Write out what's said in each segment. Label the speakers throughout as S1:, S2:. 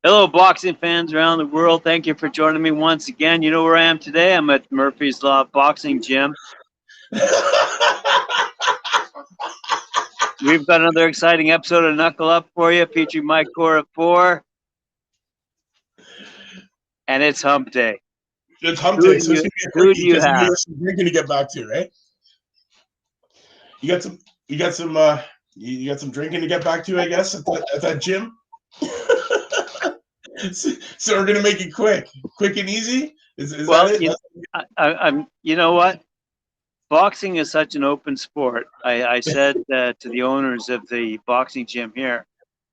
S1: Hello, boxing fans around the world. Thank you for joining me once again. You know where I am today? I'm at Murphy's Law Boxing Gym. We've got another exciting episode of Knuckle Up for you, featuring my core of four, and it's Hump Day.
S2: It's hump
S1: Who
S2: day,
S1: do
S2: so it's
S1: you
S2: gonna be a
S1: who do
S2: quickie
S1: you
S2: because you
S1: have?
S2: got some drinking to get back to, right? You got some, you got some, you got some drinking to get back to, I guess, at that gym. So we're gonna make it quick and easy. Is that
S1: Well,
S2: it?
S1: I'm. You know what? Boxing is such an open sport. I said to the owners of the boxing gym here,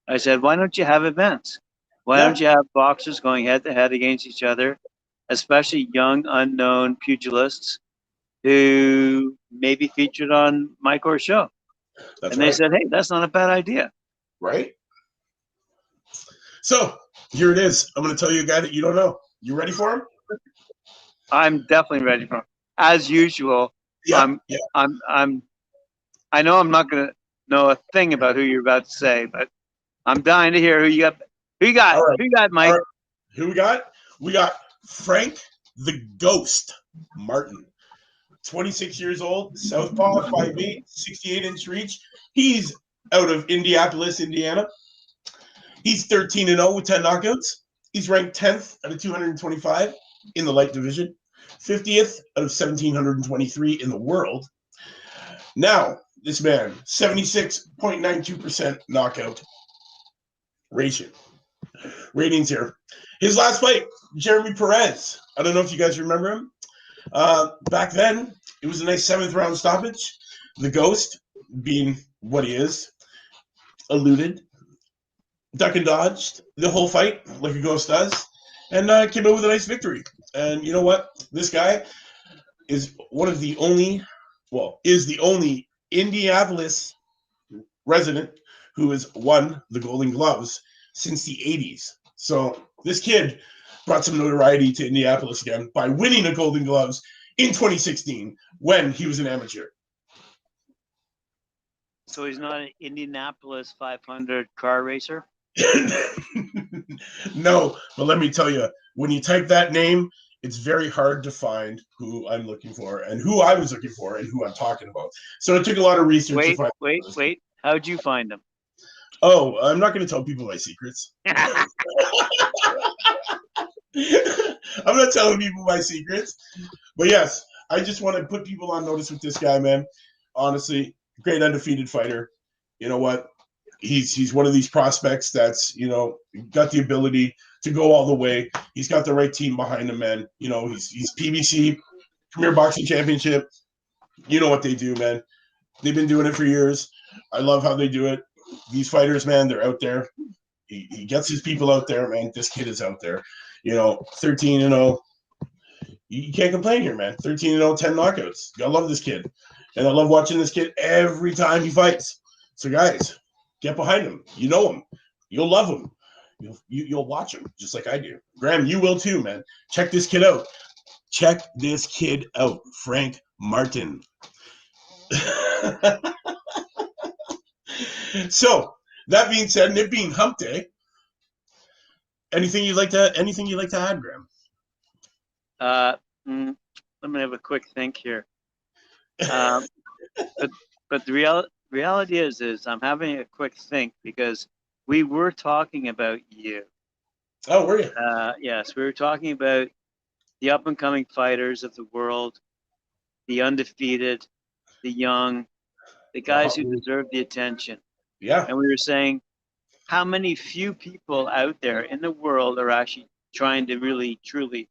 S1: I said, why don't you have events? Why don't
S2: Yeah,
S1: you have boxers going head to head against each other, especially young, unknown pugilists who may be featured on Mike or show?
S2: that's
S1: And they
S2: right.
S1: said, hey, that's not a bad idea.
S2: Right. So here it is. I'm gonna tell you a guy that you don't know. You ready for him?
S1: I'm definitely ready for it. As usual,
S2: Yeah,
S1: I'm,
S2: yeah.
S1: I'm, I know I'm not going to know a thing about who you're about to say, but I'm dying to hear who you got. Who you got?
S2: All right,
S1: Who you got,
S2: all
S1: Mike?
S2: right. Who we got? We got Frank the Ghost Martin. 26 years old, southpaw, 5'8", 68-inch reach. He's out of Indianapolis, Indiana. He's 13-0 with 10 knockouts. He's ranked 10th out of 225 in the light division, 50th out of 1,723 in the world. Now, this man, 76.92% knockout ratio. Ratings here. His last fight, Jeremy Perez. I don't know if you guys remember him. Back then, it was a nice 7th-round stoppage. The Ghost, being what he is, eluded, duck and dodged the whole fight like a ghost does, and came out with a nice victory. And you know what? This guy is one of the only, is the only Indianapolis resident who has won the Golden Gloves since the 80s. So this kid brought some notoriety to Indianapolis again by winning the Golden Gloves in 2016 when he was an amateur.
S1: So he's not an Indianapolis 500 car racer?
S2: No, but let me tell you, when you type that name, it's very hard to find who I'm looking for and who I was looking for and who I'm talking about. So it took a lot of research to
S1: Wait,
S2: find.
S1: wait, wait. How'd you find him?
S2: Oh, I'm not going to tell people my secrets. I'm not telling people my secrets. But yes, I just want to put people on notice with this guy, man. Honestly, great undefeated fighter. You know what? He's one of these prospects that's got the ability to go all the way. He's got the right team behind him, man. He's PBC Premier Boxing Championship. You know what they do, man. They've been doing it for years. I love how they do it. These fighters, man, they're out there. He gets his people out there, man. This kid is out there. 13-0. You can't complain here, man. 13-0, 10 knockouts. I love this kid. And I love watching this kid every time he fights. So, guys, get behind him. You know him. You'll love him. You'll watch him just like I do. Graham, you will too, man. Check this kid out. Check this kid out. Frank Martin. So, that being said, and it being hump day, anything you'd like to add, Graham?
S1: Uh, let me have a quick think here. Um, but the reality is I'm having a quick think because we were talking about you.
S2: Oh, were you?
S1: Yes, we were talking about the up and coming fighters of the world, the undefeated, the young, the guys who deserve the attention.
S2: Yeah.
S1: And we were saying how many few people out there in the world are actually trying to really truly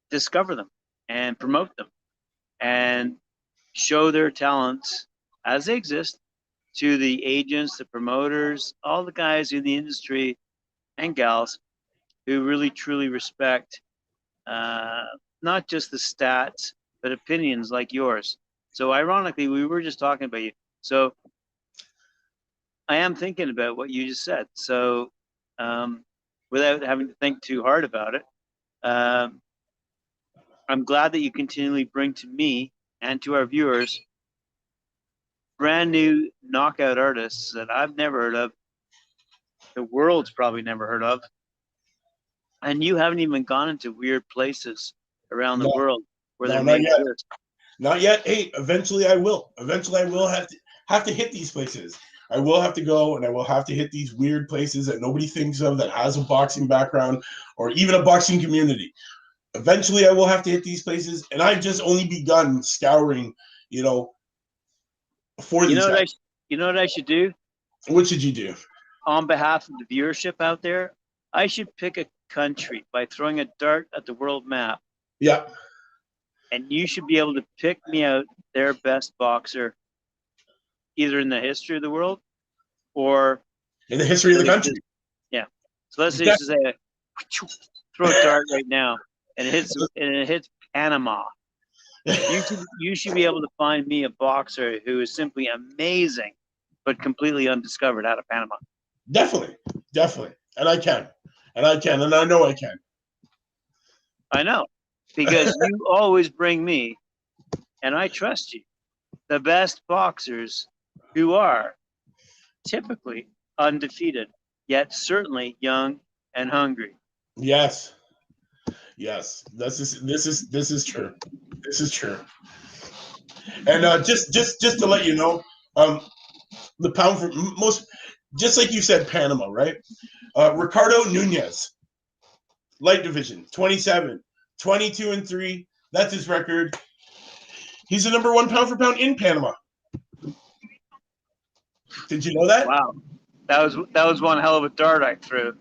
S1: discover them and promote them and show their talents as they exist to the agents, the promoters, all the guys in the industry and gals who really truly respect uh, not just the stats, but opinions like yours. So, ironically, we were just talking about you. So, I am thinking about what you just said. So, without having to think too hard about it, um, I'm glad that you continually bring to me and to our viewers brand new knockout artists that I've never heard of, the world's probably never heard of, And you haven't even gone into weird places around the
S2: No,
S1: world where
S2: no,
S1: there may
S2: not yet.
S1: exist.
S2: Not yet. Hey, eventually I will. Eventually I will have to hit these places. I will have to go and I will have to hit these weird places that nobody thinks of that has a boxing background or even a boxing community. Eventually I will have to hit these places, and I've just only begun scouring, you know, for
S1: You
S2: these
S1: know what
S2: guys.
S1: you know what I should do
S2: What should you do?
S1: on behalf of the viewership out there? I should pick a country by throwing a dart at the world map,
S2: Yeah,
S1: and you should be able to pick me out their best boxer, either in the history of the world or
S2: in the history of
S1: that
S2: the
S1: exists.
S2: country.
S1: Yeah. So let's
S2: That,
S1: just say, throw a dart right now, and it hits Panama. You should be able to find me a boxer who is simply amazing, but completely undiscovered out of Panama.
S2: definitely, definitely, and I can, and I know I can.
S1: I know, because you always bring me, and I trust you, the best boxers who are typically undefeated, yet certainly young and hungry.
S2: Yes, yes, this is true. This is true. And just to let you know, um, the pound for most, just like you said, Panama, right? Ricardo Nunez, light division, 27, 22-3. That's his record. He's the number one pound for pound in Panama. Did you know that?
S1: Wow, that was one hell of a dart I threw.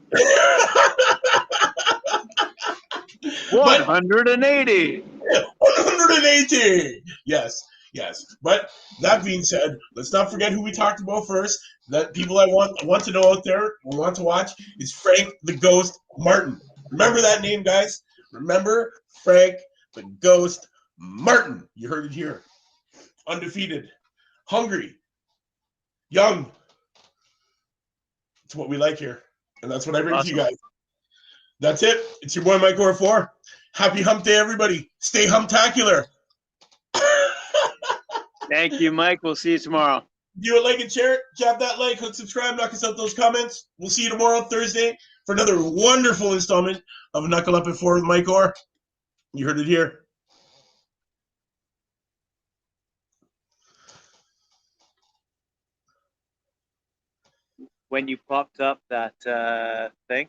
S2: But
S1: 180.
S2: 180. Yes, yes. But that being said, let's not forget who we talked about first. That people I want to know out there, want to watch, is Frank the Ghost Martin. Remember that name, guys. Remember Frank the Ghost Martin. You heard it here. Undefeated, hungry, young. It's what we like here, and that's what I bring to you
S1: Awesome.
S2: guys. That's it. It's your boy Mike Or 4. Happy Hump Day, everybody. Stay humptacular.
S1: Thank you, Mike. We'll see you tomorrow.
S2: Do it, like and share it. Jab that like, click subscribe, knock us out those comments. We'll see you tomorrow, Thursday, for another wonderful installment of Knuckle Up at 4 with Mike Orr. You heard it here.
S1: When you popped up that thing,